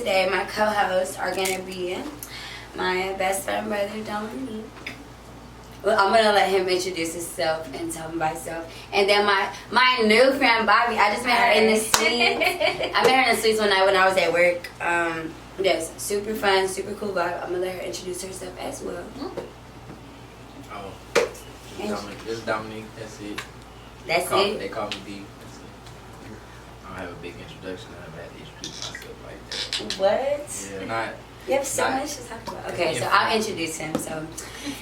today my co-hosts are gonna be my best friend brother Dominique. Well, I'm gonna let him introduce himself and tell him about himself. And then my new friend Bobby, I just met her in the suites. I met her in the suites one night when I was at work. Yes, super fun, super cool vibe. I'm gonna let her introduce herself as well. Oh, this is Dominique. That's it. They call me D. That's it. I don't have a big introduction. I've had to introduce myself like that. What? Yeah, not. You have so much to talk about. Okay, so I'll introduce him. So,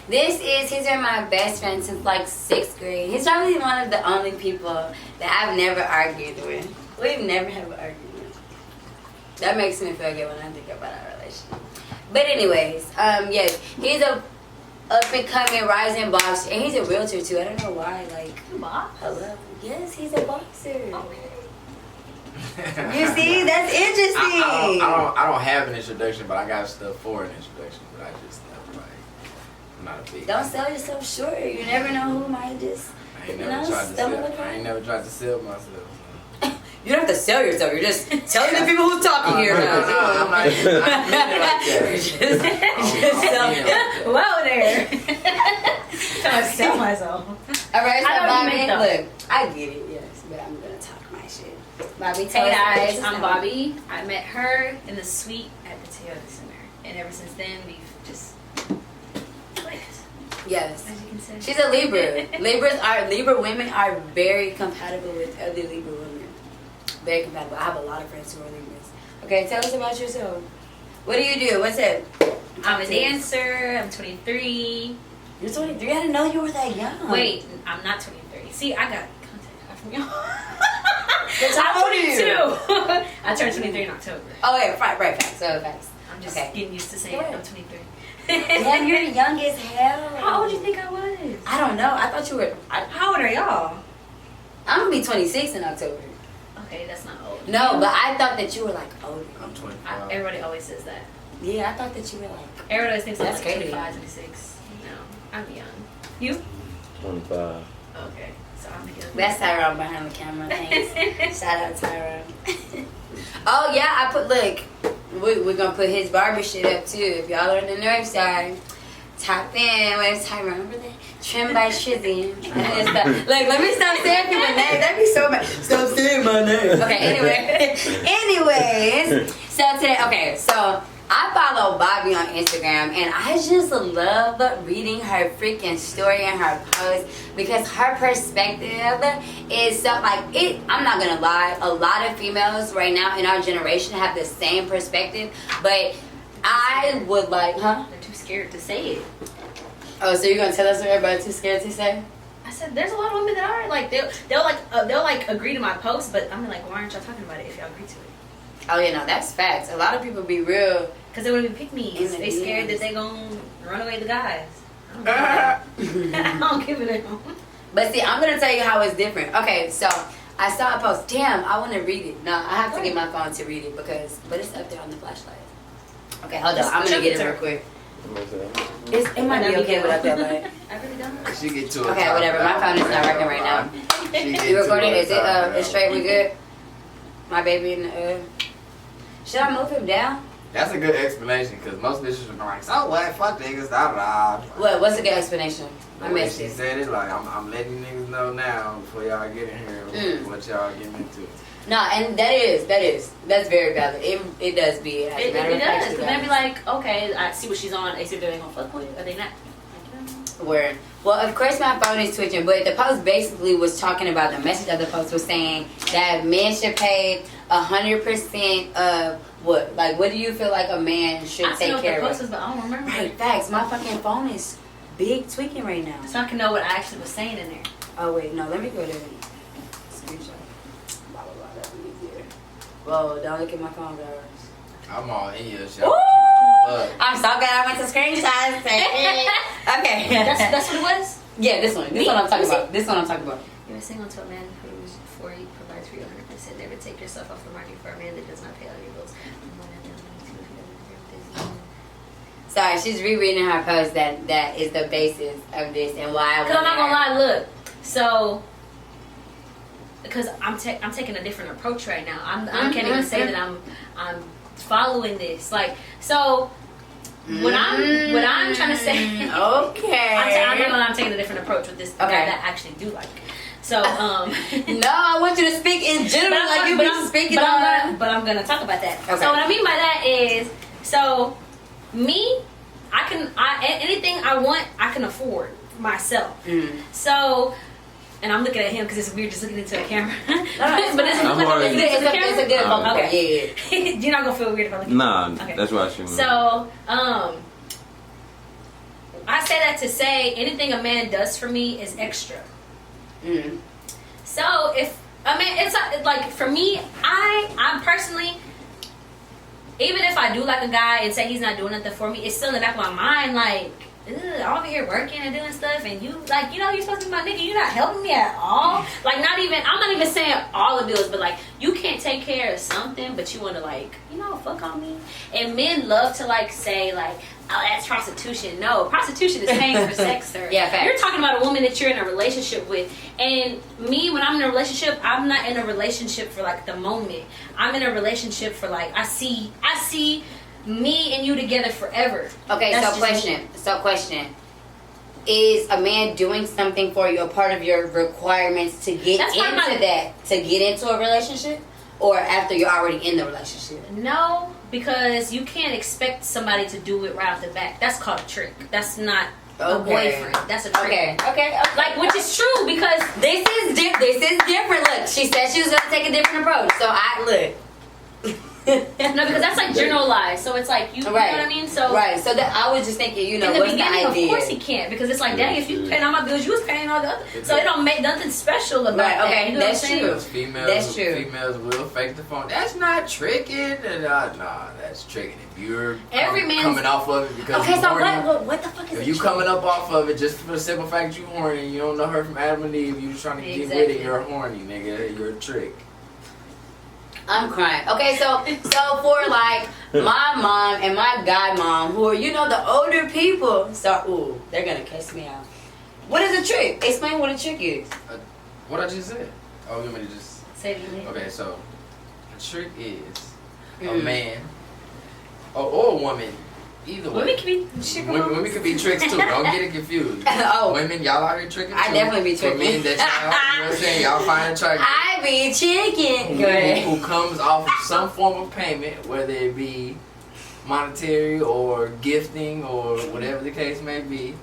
he's been my best friend since like 6th grade. He's probably one of the only people that I've never argued with. We've never had an argument. That makes me feel good when I think about our relationship. But anyways, yes, he's a up and coming rising boxer, and he's a realtor too. I don't know why. Like, hello. Yes, he's a boxer. Okay. You see, that's interesting. I don't have an introduction, but I got stuff for an introduction. But I just never like. I'm not a big. Don't sell yourself short. You never know who might just. I ain't never tried to sell myself. So. You don't have to sell yourself. You're just telling the people who's talking here now. I'm not Whoa there. Trying to sell myself. All right, so Bobby, look, I get it, yes, but I'm gonna talk my shit. Bobby, hey guys, I'm Bobby. I met her in the suite at the Toyota Center, and ever since then we've just clicked. Yes, as you can say. She's a Libra. Libra women are very compatible with other Libra women. Very compatible. I have a lot of friends who are Libras. Okay, tell us about yourself. What do you do? What's it? I'm a dancer. I'm 23. You're 23? I didn't know you were that young. Wait, I'm not 23. See, I got contact card from y'all. How old are you? I turned 23 in October. Oh, wait, right, facts. So, facts. I'm just getting used to saying I'm 23. Damn, you're young as hell. How old do you think I was? I don't know. I thought you were... How old are y'all? I'm going to be 26 in October. Okay, that's not old. No, but I thought that you were like older. I'm 25. Everybody always says that. Yeah, I thought that you were like... Everybody always thinks that's I'm like crazy. 25, 26. No, I'm young. You? 25. Okay, so I'm young. That's Tyrone behind the camera. Thanks. Shout out Tyrone. Oh, yeah, I put... Look, we're going to put his barber shit up, too. If y'all are on the north side, tap in. Where's Tyrone? Remember that? Trim by Shizzy. Like, let me stop saying people's names. That'd be so bad. Stop saying my name. Okay, anyways. So today, so I follow Bobby on Instagram, and I just love reading her freaking story and her posts because her perspective is so, like, it. I'm not gonna lie, a lot of females right now in our generation have the same perspective, but I would like, They're too scared to say it. Oh, so you're gonna tell us what everybody's too scared to say? I said there's a lot of women that are like they'll agree to my post, but I'm like, why aren't y'all talking about it if y'all agree to it? Oh yeah, no, that's facts. A lot of people be real because they wouldn't pick me. They scared that they gonna run away the guys. I don't give it a But see, I'm gonna tell you how it's different. Okay, so I saw a post. Damn, I want to read it. No, I have to get my phone to read it but it's up there on the flashlight. Okay, hold on. I'm gonna get it real quick. It might be okay without that light. I really don't. She get to Okay, whatever. My phone is not working right now. You recording? Is it it's straight? We good? My baby in the should I move him down? That's a good explanation because most bitches are like, so what? Fuck niggas, da da. What's a good explanation? I missed it. She said it like, I'm letting you niggas know now before y'all get in here what y'all getting into. No, and that's very valid. It does be. It does. Because they'd be like, okay, I see what she's on. They see if they're gonna fuck with. Are they not? Word. Well, of course my phone is twitching, but the post basically was talking about, the message of the post was saying that men should pay 100% of what? Like, what do you feel like a man should take care of? I know what the post is, but I don't remember. Right, facts. My fucking phone is big tweaking right now. So I can know what I actually was saying in there. Oh wait, no, let me go to screenshot. Blah blah blah. That'll be easier. Whoa, don't look at my phone, guys. I'm all in your shit. I'm so glad I went to screenshots. Okay. That's what it was? Yeah, this one. This one I'm talking about. This one I'm talking about. You're single to a man who's for you, provides for you 100%. Never take yourself off the market for a man that does not pay all your bills. Sorry, she's rereading her post that is the basis of this and why I Because I'm not going to lie, look. So, because I'm taking a different approach right now. I can't even say that I'm following this. Like, so what I'm trying to say. Okay. I'm taking a different approach with this guy that I actually do like. So, no, I want you to speak in general, like you be speaking on. But I'm gonna talk about that. Okay. So what I mean by that is, so me, anything I want, I can afford myself. So, and I'm looking at him because it's weird just looking into a camera. But it's a good focus. Okay. Yeah. You're not gonna feel weird if I look at you. Nah, okay. That's what I should. So, I say that to say anything a man does for me is extra. So if I mean, it's like for me, I'm personally, even if I do like a guy and say he's not doing nothing for me, it's still in the back of my mind like, I'm over here working and doing stuff, and you like, you know, you're supposed to be my nigga, you're not helping me at all. Like, I'm not even saying all the bills, but like, you can't take care of something, but you want to like, you know, fuck on me. And men love to like say like, oh, that's prostitution. No, prostitution is paying for sex, sir. Yeah, facts. You're talking about a woman that you're in a relationship with. And me, when I'm in a relationship, I'm not in a relationship for like the moment. I'm in a relationship for like, I see me and you together forever. Okay, That's so question. Is a man doing something for you a part of your requirements to get into a relationship? Or after you're already in the relationship? No, because you can't expect somebody to do it right off the bat. That's called a trick. That's not a boyfriend. That's a trick. Okay. Like, which is true because this is different. Look, she said she was gonna take a different approach. So no, because that's like generalized. So it's like you know what I mean. So So that I was just thinking, you know, in the what's beginning, the idea? of course he can't, because it's like, dang, if you paying all my bills, you was paying all the other. So it don't make nothing special about that. Okay, You know that's what I'm true. saying? That's true. Females will fake the phone. That's not tricking. Nah, that's tricking. If you're coming off of it because okay, you're so horny, what the fuck is if you coming up off of it just for the simple fact you horny, you don't know her from Adam and Eve, you just trying to get with it, you're horny, nigga. You're a trick. I'm crying. Okay, so for like my mom and my godmom, who are, you know, the older people, so they're gonna catch me out. What is a trick? Explain what a trick is. What I just said. Oh, you want me to just say it again? Okay, so a trick is a man or a woman. Either way. Women can be women can be tricks too. Don't get it confused. Women, y'all out here tricking too. I definitely be tricking. For men that y'all, you know what I'm saying? Y'all find attractive. I be tricking. Go ahead. Who comes off of some form of payment, whether it be monetary or gifting or whatever the case may be,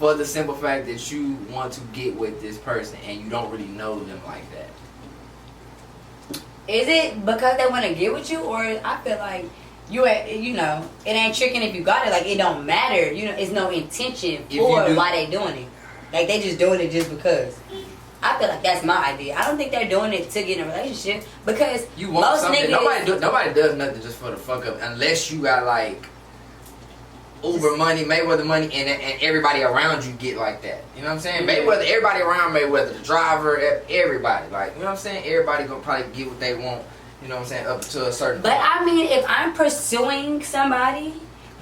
for the simple fact that you want to get with this person and you don't really know them like that. Is it because they want to get with you, or I feel like you know, it ain't tricking if you got it. Like, it don't matter. You know, it's no intention for why they doing it. Like, they just doing it just because. I feel like that's my idea. I don't think they're doing it to get in a relationship, because you want most something. niggas, Nobody does nothing just for the fuck up, unless you got like Uber money, Mayweather money, and everybody around you get like that. You know what I'm saying? Mayweather, everybody around Mayweather, the driver, everybody. Like, you know what I'm saying? Everybody gonna probably get what they want. You know what I'm saying? Up to a certain point. I mean, if I'm pursuing somebody,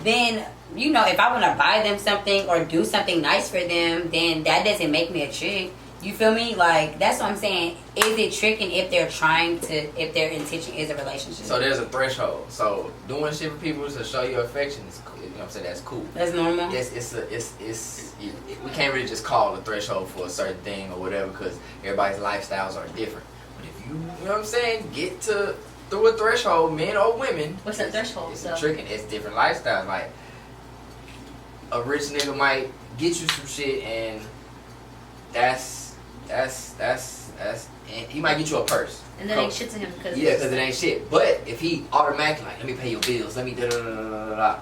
then, you know, if I want to buy them something or do something nice for them, then that doesn't make me a trick. You feel me? Like, that's what I'm saying. Is it tricking if they're if their intention is a relationship? So there's a threshold. So doing shit for people to show your affection is cool. You know what I'm saying? That's cool. That's normal. We can't really just call a threshold for a certain thing or whatever, because everybody's lifestyles are different. You know what I'm saying? Get through a threshold, men or women. What's that threshold? It's tricking. It's different lifestyles. Like, a rich nigga might get you some shit, and and he might get you a purse. And that ain't shit to him because it ain't shit. But if he automatically like, let me pay your bills, let me da da da da da da,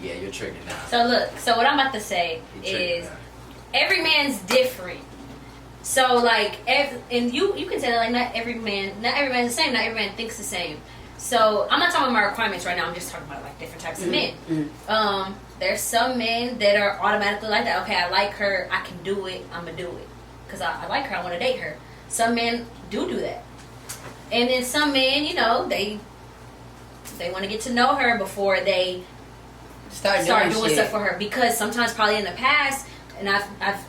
yeah, you're tricking now. So look, so what I'm about to say is, every man's different. So like, and you can say that, like, not every man's the same. Not every man thinks the same. So I'm not talking about my requirements right now. I'm just talking about like different types of men. There's some men that are automatically like that. Okay, I like her, I can do it, I'm gonna do it because I like her, I want to date her. Some men do that, and then some men, you know, they want to get to know her before they start doing stuff for her, because sometimes probably in the past. And I've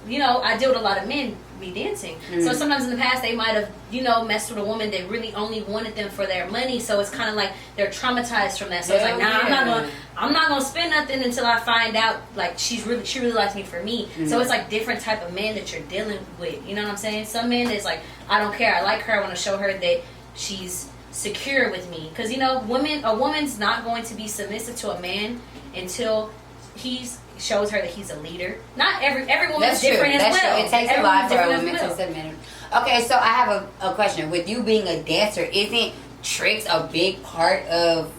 you know, I deal with a lot of men be dancing. So sometimes in the past they might have, you know, messed with a woman that really only wanted them for their money. So it's kind of like they're traumatized from that. So it's like, nah, I'm not gonna spend nothing until I find out like she really likes me for me. So it's like different type of men that you're dealing with. You know what I'm saying? Some men is like, I don't care, I like her, I want to show her that she's secure with me. Because, you know, a woman's not going to be submissive to a man until he's shows her that he's a leader. Not every woman's different as well. True. It takes a lot for a woman to submit. Okay, so I have a question. With you being a dancer, isn't tricks a big part of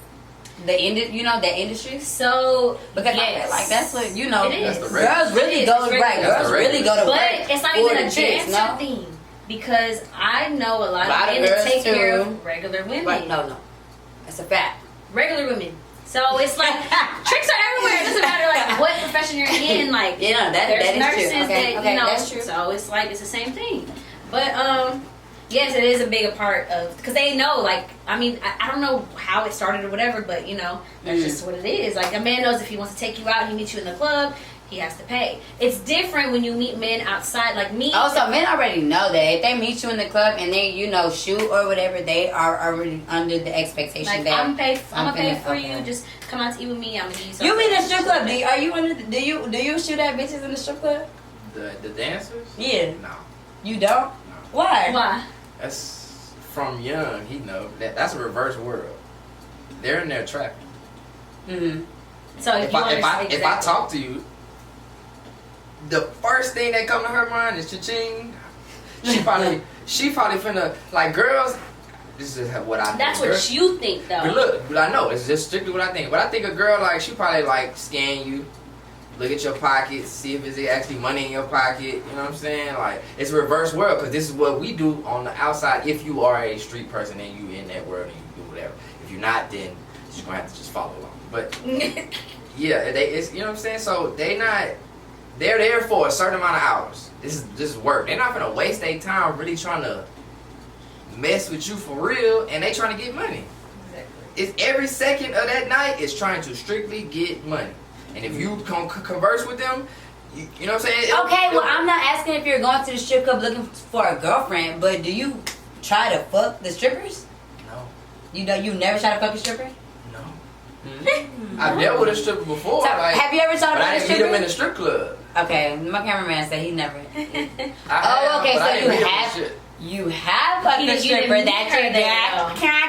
the industry? So because I feel like that's what, you know, girls really go to but work. It's not even a dancer thing. Because I know a lot of men that take care of regular women. Right, no. That's a fact. Regular women. So it's like tricks are everywhere. It doesn't matter like what profession you're in. Like there's nurses true. Okay, that you know. That's true. So it's like it's the same thing. But yes, it is a bigger part of because they know. Like I mean, I don't know how it started or whatever, but you know that's just what it is. Like a man knows if he wants to take you out, he meets you in the club. He has to pay. It's different when you meet men outside, like me. Also, men already know that if they meet you in the club and they, you know, shoot or whatever, they are already under the expectation like, that I'm gonna pay for you. Just come out to eat with me. I'm gonna give you something. You mean the strip club? Do you shoot at bitches in the strip club? The dancers? Yeah. No. You don't? No. Why? That's from young. He know that's a reverse world. They're in there trapping. So if I talk to you, the first thing that come to her mind is cha-ching. She probably finna like girls. This is what I think. That's what you think though. But I know it's just strictly what I think. But I think a girl like she probably like scan you, look at your pockets, see if there's actually money in your pocket. You know what I'm saying? Like it's a reverse world because this is what we do on the outside. If you are a street person and you in that world and you do whatever. If you're not, then you're gonna have to just follow along. But yeah, it's you know what I'm saying. So they're there for a certain amount of hours. This is work. They're not gonna waste their time really trying to mess with you for real, and they trying to get money. Exactly. It's every second of that night is trying to strictly get money. And if you converse with them, you know what I'm saying? Well, I'm not asking if you're going to the strip club looking for a girlfriend, but do you try to fuck the strippers? No. You never try to fuck a stripper? No. I've dealt with a stripper before. So, have you ever tried to fuck a stripper? I didn't meet him in the strip club. Okay, my cameraman said he never. Okay, so you have fucked a stripper that you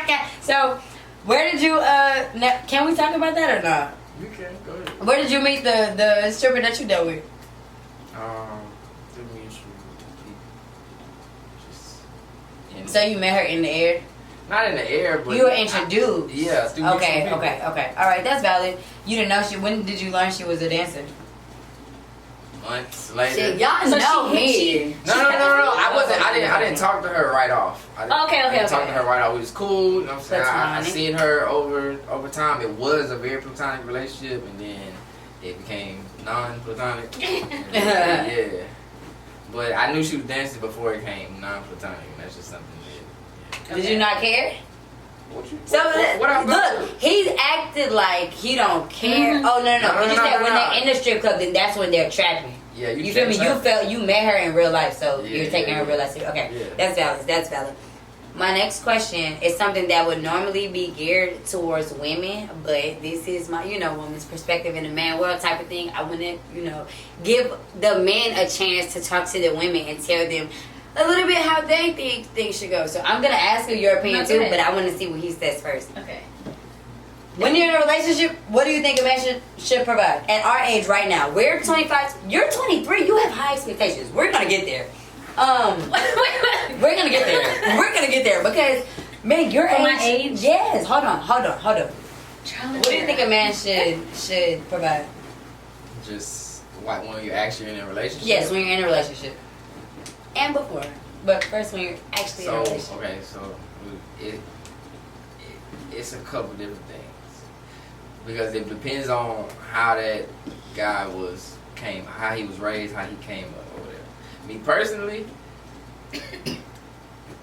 got. So, where did you? Can we talk about that or not? You can go ahead. Where did you meet the stripper that you dealt with? So you met her in the air? Not in the air, but you were introduced. Yeah. Okay. All right, that's valid. You didn't know when did you learn she was a dancer? Months later. Shit, y'all know me. No. I didn't talk to her right off. I didn't talk to her right off. We was cool. You know what I'm saying? I seen her over time. It was a very platonic relationship, and then it became non-platonic. Yeah. But I knew she was dancing before it became non-platonic, and that's just something that. Did you not care? What look, he's acted like he don't care. Oh no. You just said when they're in the strip club, then that's when they're trapping. Yeah, you feel me? You met her in real life, so you're taking her in real life. Okay, that's valid. My next question is something that would normally be geared towards women, but this is my, woman's perspective in the man world type of thing. I want to, give the men a chance to talk to the women and tell them a little bit how they think things should go. So I'm going to ask you your opinion too, but I want to see what he says first. Okay. When you're in a relationship, what do you think a man should provide? At our age right now, we're 25, you're 23, you have high expectations. We're going to get there. We're gonna get there. We're gonna get there because, man, your my age. Yes. Hold on. What do you think a man should provide? Just like when you're actually in a relationship. Yes, when you're in a relationship, and before, but first when you're actually in a relationship. Okay, so it's a couple different things because it depends on how that guy how he was raised, how he came up. Me personally,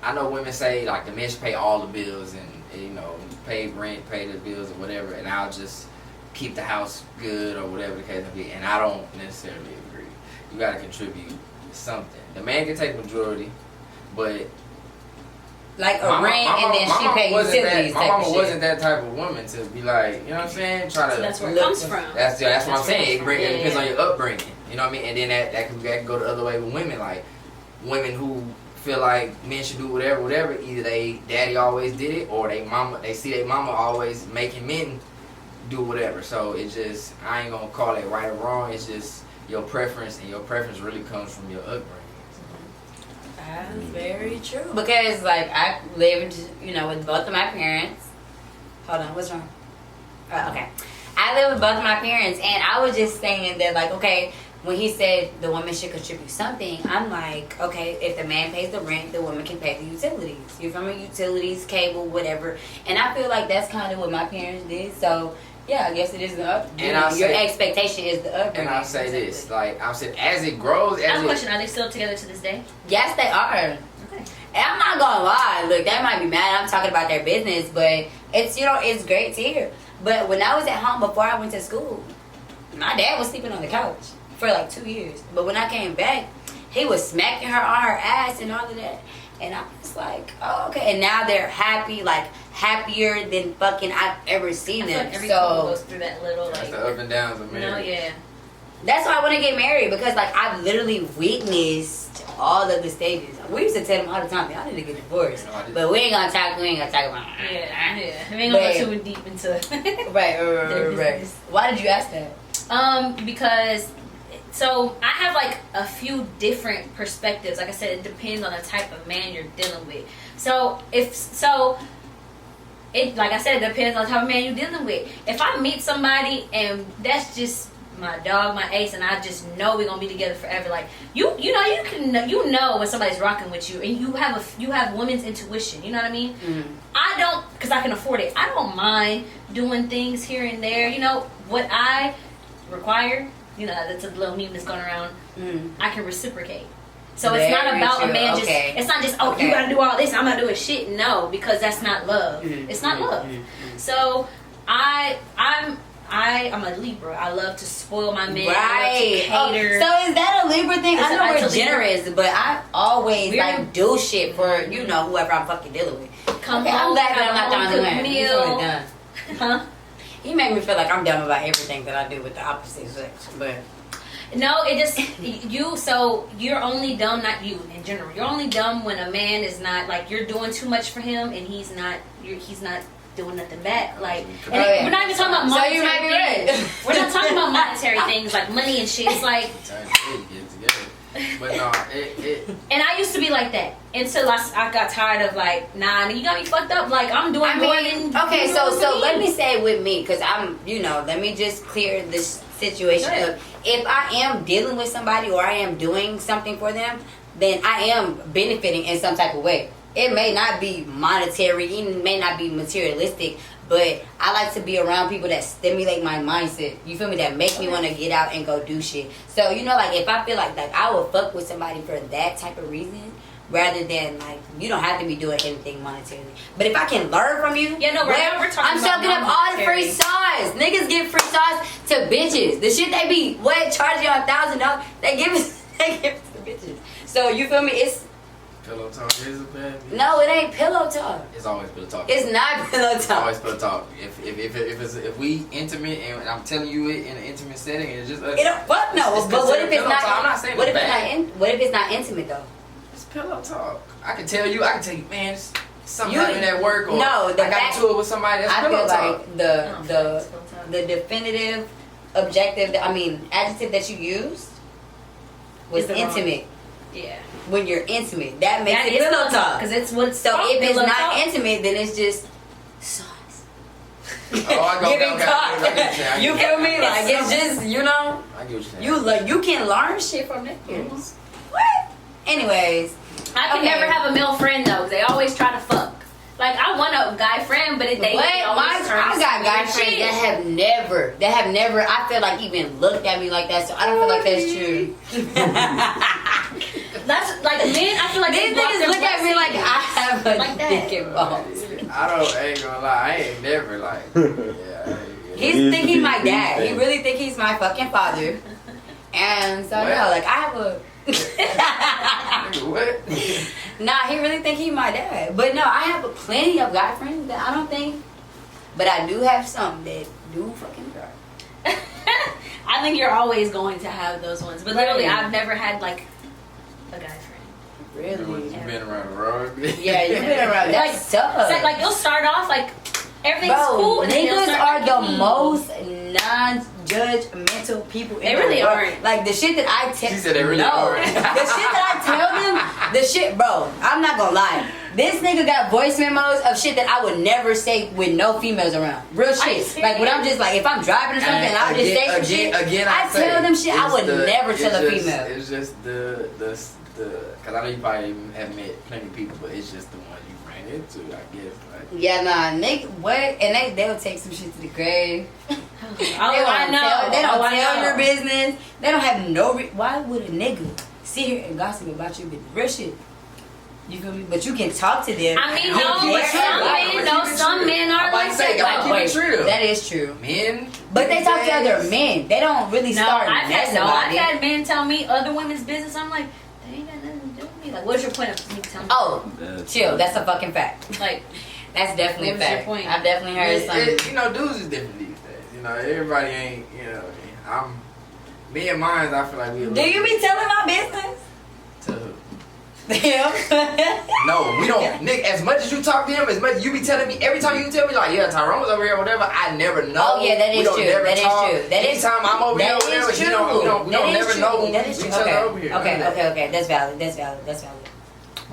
I know women say like the men should pay all the bills and pay rent, pay the bills or whatever, and I'll just keep the house good or whatever the case may be. And I don't necessarily agree. You got to contribute something. The man can take majority, but like a rent and then she pays utilities. My mama wasn't that type of woman to be like, you know what I'm saying? Try to. So that's where it comes from. That's what I'm saying. It depends on your upbringing. You know what I mean? And then that can go the other way with women, like women who feel like men should do whatever. Either they daddy always did it, or they see their mama always making men do whatever. So it just, I ain't gonna call it right or wrong. It's just your preference, and your preference really comes from your upbringing. That's very true. Because like I lived, with both of my parents. Hold on, what's wrong? Okay, I live with both of my parents, and I was just saying that, like, okay, when he said the woman should contribute something, I'm like, okay, if the man pays the rent, the woman can pay the utilities. You feel me? Utilities, cable, whatever. And I feel like that's kind of what my parents did. So yeah, I guess it is the upbringing. Your expectation is the upbringing. And I'll say this, like I said, as it grows, I have a question: are they still together to this day? Yes, they are. Okay. And I'm not gonna lie. Look, they might be mad. I'm talking about their business, but it's it's great to hear. But when I was at home before I went to school, my dad was sleeping on the couch for like 2 years. But when I came back, he was smacking her on her ass and all of that. And I was like, oh, okay. And now they're happy, like happier than fucking I've ever seen them. Like every couple goes through that little, that's the up and downs of marriage. Yeah. That's why I want to get married, because like I've literally witnessed all of the stages. We used to tell them all the time, y'all need to get divorced. But we ain't gonna talk about it. Yeah. We ain't gonna go too deep into right. Why did you ask that? Because so I have like a few different perspectives. Like I said, it depends on the type of man you're dealing with. Like I said, it depends on the type of man you're dealing with. If I meet somebody and that's just my dog, my ace, and I just know we're gonna be together forever. Like you know when somebody's rocking with you, and you have women's intuition. You know what I mean? Mm-hmm. I don't, because I can afford it. I don't mind doing things here and there. You know what I require. That's a little meme that's going around. I can reciprocate. So it's not about a man just. It's not just you gotta do all this. I'm not doing shit. No, because that's not love. It's not love. So I'm a Libra. I love to spoil my man. Right. I love to cater. So is that a Libra thing? I know we're generous, but I always do shit for whoever I'm fucking dealing with. I'm glad that I'm not the only one. Huh? You make me feel like I'm dumb about everything that I do with the opposite sex, but. No, it just so you're only dumb, not you in general. You're only dumb when a man is not, like, you're doing too much for him and he's not doing nothing back. Like, we're not even talking about monetary things. We're not talking about monetary things like money and shit. It's like, but no, and I used to be like that until I got tired of like, nah, you got me fucked up. Like I'm doing more than. Okay, so let me say with me, because I'm, let me just clear this situation up. If I am dealing with somebody or I am doing something for them, then I am benefiting in some type of way. It may not be monetary, it may not be materialistic, but I like to be around people that stimulate my mindset. You feel me? That make me want to get out and go do shit. So, like, if I feel like I would fuck with somebody for that type of reason, rather than, like, you don't have to be doing anything monetarily. But if I can learn from you, we're talking I'm soaking up all the free sauce. Niggas give free sauce to bitches. The shit they be, charging you $1,000, they give it to bitches. So, you feel me? It's pillow talk is a bad thing. No, it ain't pillow talk. It's always pillow talk. It's not pillow talk. It's always pillow talk. If we intimate and I'm telling you it in an intimate setting, and it's just us. Fuck no. But what if it's not? I'm not saying what if it's not intimate though? It's pillow talk. I can tell you, man, something happened at work, or I got into it with somebody. That's pillow talk. Like the definitive adjective that you used was intimate. Yeah. When you're intimate, that makes it pillow talk. Because it's what. So if it's not intimate, then it's just sauce. Giving cock. You feel me? Like it's just I get what you're saying. You can learn shit from that. What? Anyways, I can never have a male friend though, because they always try to fuck. Like I want a guy friend, but I got guy friends that have never. I feel like even looked at me like that, so I don't feel like that's true. That's like men. I feel like these niggas look at me like I have a dick and balls. I ain't gonna lie. I ain't never like. He's thinking my dad. He really think he's my fucking father. And so I have What? Nah, he really think he my dad. But no, I have plenty of guy friends that I don't think. But I do have some that do fucking drive. I think you're always going to have those ones. But literally, I've never had like a guy friend. Really? You've been around the road. Yeah, you've been around. That sucks. Like you'll start off like everything's cool, and then niggas are the making most non-judgmental people in They really the world. aren't. Like the shit that I tell. She said they really aren't. The shit that I tell them, the shit, bro. I'm not gonna lie. This nigga got voice memos of shit that I would never say with no females around. Real shit. Like when I'm just like, if I'm driving or something, and I'll just say some shit. I tell them shit I would never tell a female. It's just the because I know you probably have met plenty of people, but it's just the one you ran into, I guess. Like. Yeah, nah, nigga, what? And they'll take some shit to the grave. I know. They don't tell your business. They don't have no. Why would a nigga sit here and gossip about your business? Real shit. You feel me? But you can talk to them. I mean, some men are like that. Keep it true. That is true. Men, but they talk to other men. They don't really start. I've had men tell me other women's business. I'm like, they ain't got nothing to do with me. Like, what's your point of me telling me? Oh, chill. That's a fucking fact. Like, that's definitely a what was your fact. point? I've definitely heard something. You know, dudes is different these days. You know, everybody ain't. You know, me and mine. I feel like we. Do you be telling my business? To who? Him. No, we don't. Nick, as much as you talk to him, as much you be telling me, every time you tell me, like, yeah, Tyrone was over here or whatever, I never know. Oh, yeah, that is true. That is true. Anytime I'm over here or whatever, we don't never know each other over here. Okay. That's valid.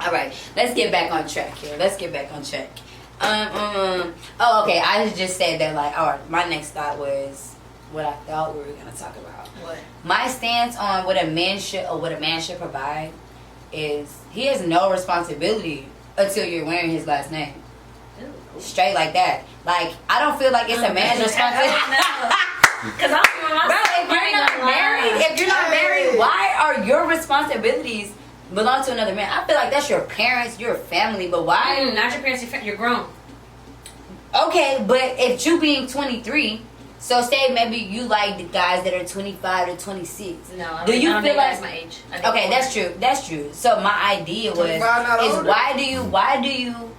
All right, let's get back on track here. Oh, okay. I just said that, like, all right, my next thought was what I thought we were going to talk about. What? My stance on what a man should provide is he has no responsibility until you're wearing his last name. Ooh. Straight like that. Like, I don't feel like it's a man's responsibility. Because I'm Bro, if you're not married, why are your responsibilities belong to another man? I feel like that's your parents, your family, but why? Not your parents, you're grown. Okay, but if you being 23, so say maybe you like the guys that are 25 to 26. No, I do you don't feel like my age? Okay, that's true. So my idea was why do you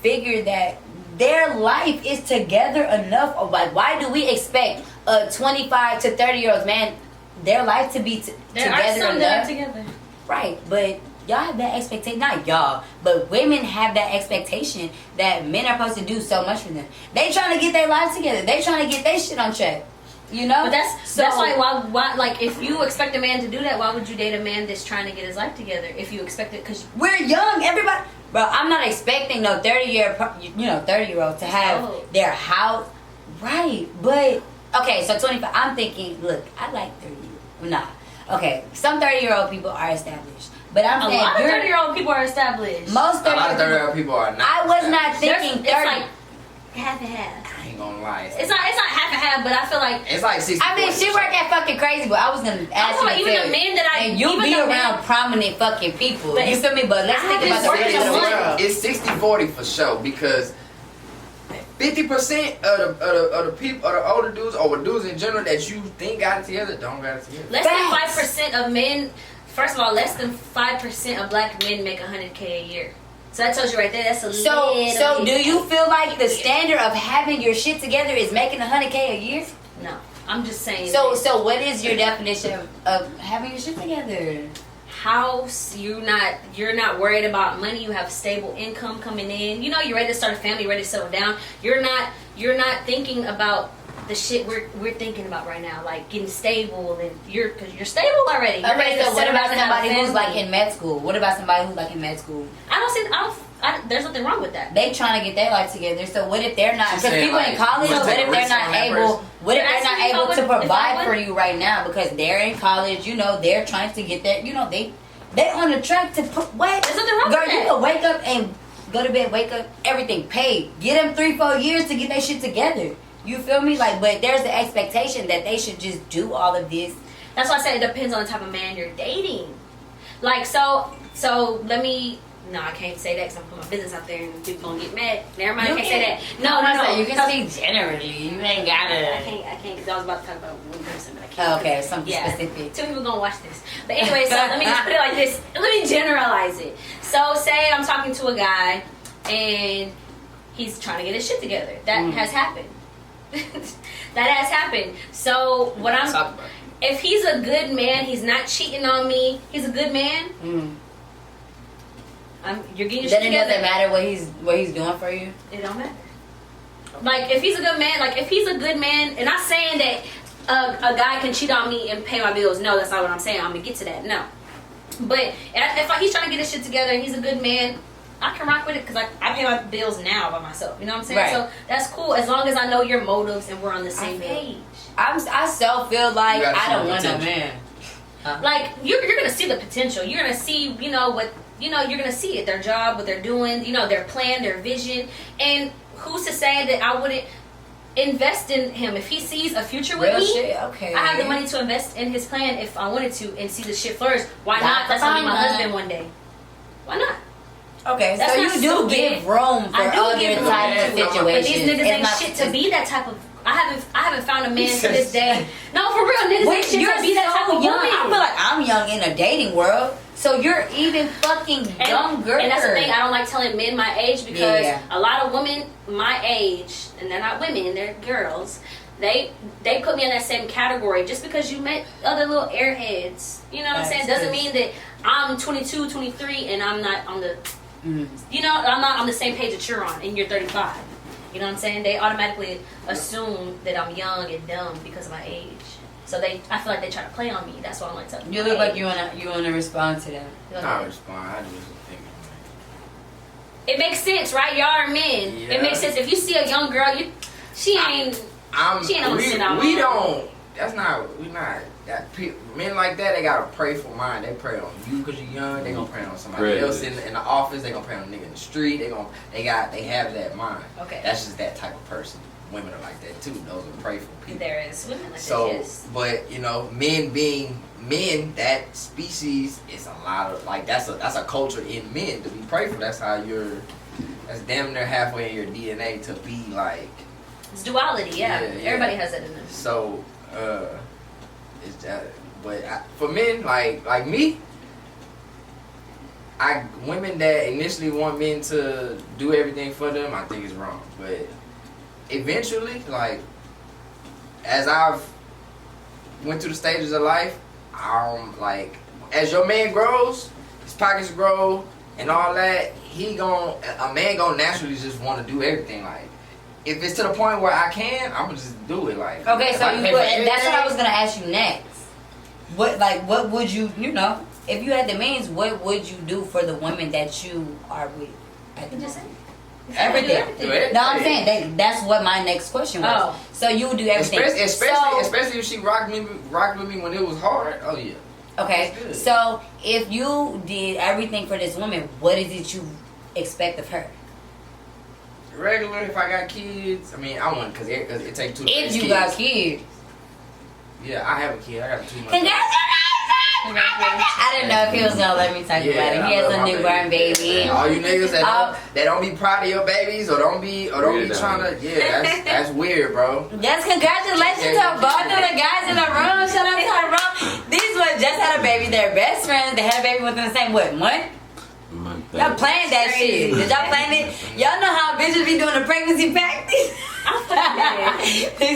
figure that their life is together enough, or like why do we expect a 25 to 30-year-old man their life to be there together are some enough? that are together. Right, but y'all have that expectation, not y'all, but women have that expectation that men are supposed to do so much for them. They trying to get their lives together. They trying to get their shit on track. You know? But that's like why like if you expect a man to do that, why would you date a man that's trying to get his life together? If you expect it, because we're young, everybody. Bro, I'm not expecting no 30-year-old to have their house. Right, but okay, so 25. I'm thinking, look, I like 30. Nah. Okay, some 30-year-old people are established. But I'm saying a lot of 30-year-old people are established. Most 30-year-old people are not. I was not thinking 30. It's like half and half. I ain't gonna lie. It's not half and half, but I feel like it's like 60. I mean, she worked at fucking crazy, but I was gonna ask you. Even the men that and you be around prominent fucking people. You feel me? But let's think about the rest of the world. It's 60-40 for sure because 50% of the people, of the older dudes or dudes in general that you think got it together don't got it together. Less than 5% of men. First of all, less than 5% of black men make $100K a year. So that tells you right there. That's a so do you feel like the standard of having your shit together is making $100K a year? No, I'm just saying. So what is your definition of having your shit together? House, you're not worried about money. You have stable income coming in. You know, you're ready to start a family, you're ready to settle down. You're not thinking about the shit we're thinking about right now, like getting stable, and because you're stable already. You're okay, so what about somebody who's like in med school? There's nothing wrong with that. They trying to get their life together. So what if they're not? Because people in college, what if they're not able? What if they're not able to provide for you right now because they're in college? You know, they're trying to get their. You know, they on the track to put. What? There's nothing wrong with that. Girl, you can wake up and go to bed, wake up, everything paid. Get them 3-4 years to get their shit together. You feel me? Like, but there's the expectation that they should just do all of this. That's why I said it depends on the type of man you're dating. Like, so let me No, I can't say that because I'm putting my business out there and people gonna get mad. Never mind, I can't say that. No. You can say generally. You ain't gotta. I can't because I was about to talk about one person, but I can't. Oh, okay, something specific. 2 people gonna watch this. But anyway, so let me just put it like this. Let me generalize it. So say I'm talking to a guy and he's trying to get his shit together. That has happened. That has happened. So what I'm talking about. If he's a good man, he's not cheating on me. He's a good man. You're getting your shit together. Then it doesn't matter what he's doing for you. It don't matter. Like if he's a good man, and not saying that a guy can cheat on me and pay my bills. No, that's not what I'm saying. I'm gonna get to that. No, but if he's trying to get his shit together and he's a good man, I can rock with it because I pay my bills now by myself. You know what I'm saying? Right. So that's cool as long as I know your motives and we're on the same page. I still feel like I don't want a man. Like you're gonna see the potential. You're gonna see, you're gonna see it. Their job, what they're doing, their plan, their vision. And who's to say that I wouldn't invest in him if he sees a future with me? Shit, okay. I have the money to invest in his plan if I wanted to and see the shit flourish. Why not? That's gonna be my husband one day. Why not? Okay, so you do give room for other types of situations. But these niggas ain't shit to be that type of. I haven't found a man to this day. No, for real, niggas ain't shit to be that type of young. woman. I feel like I'm young in a dating world, so you're even fucking younger. And that's the thing. I don't like telling men my age because a lot of women my age, and they're not women, they're girls. They put me in that same category just because you met other little airheads. You know what I'm saying? Doesn't mean that I'm 22, 23, and I'm not on the. I'm not on the same page that you're on, and you're 35. You know what I'm saying? They automatically assume that I'm young and dumb because of my age. So I feel like they try to play on me. That's why I'm like telling you. Look like you wanna respond to that. I respond. I just think. It makes sense, right? Y'all are men. Yeah. It makes sense. If you see a young girl, she ain't on the sit out. We don't. That's not. We not. Men like that, they gotta pray for mine. They pray on you because you're young. They gonna pray on somebody else in the office. They gonna pray on a nigga in the street. They have that mind. Okay, that's just that type of person. Women are like that too. Those are pray for people. There is women like that. So, but men being men, that species is a lot of that's a culture in men to be prayed for. That's how that's damn near halfway in your DNA to be like. It's duality, yeah. Everybody has that in them. So, for men like me, women that initially want men to do everything for them, I think is wrong. But eventually, as I've went through the stages of life, as your man grows, his pockets grow and all that, a man gonna naturally just want to do everything. If it's to the point where I can, I'm gonna just do it. Okay, so and that's what I was gonna ask you next. What would you, if you had the means, what would you do for the women that you are with? Everything. No, I'm saying that's what my next question was. Oh. So you would do everything, especially if she rocked with me when it was hard. Oh yeah. Okay, so if you did everything for this woman, what is it you expect of her? Regular. If I got kids, I want because it takes 2 to 3 kids. If you got kids. Yeah, I have a kid. I got 2 months. Congratulations! I didn't know if he was gonna let me talk about it. He has a newborn baby. All you niggas that don't be proud of your babies or don't be trying to that's weird, bro. Yes, congratulations to both of the guys in the room. Shout out to the room. These ones just had a baby. They're best friends. They had a baby within the same month. Y'all playing that shit. Did y'all playing it? Y'all know how bitches be doing a pregnancy pack? These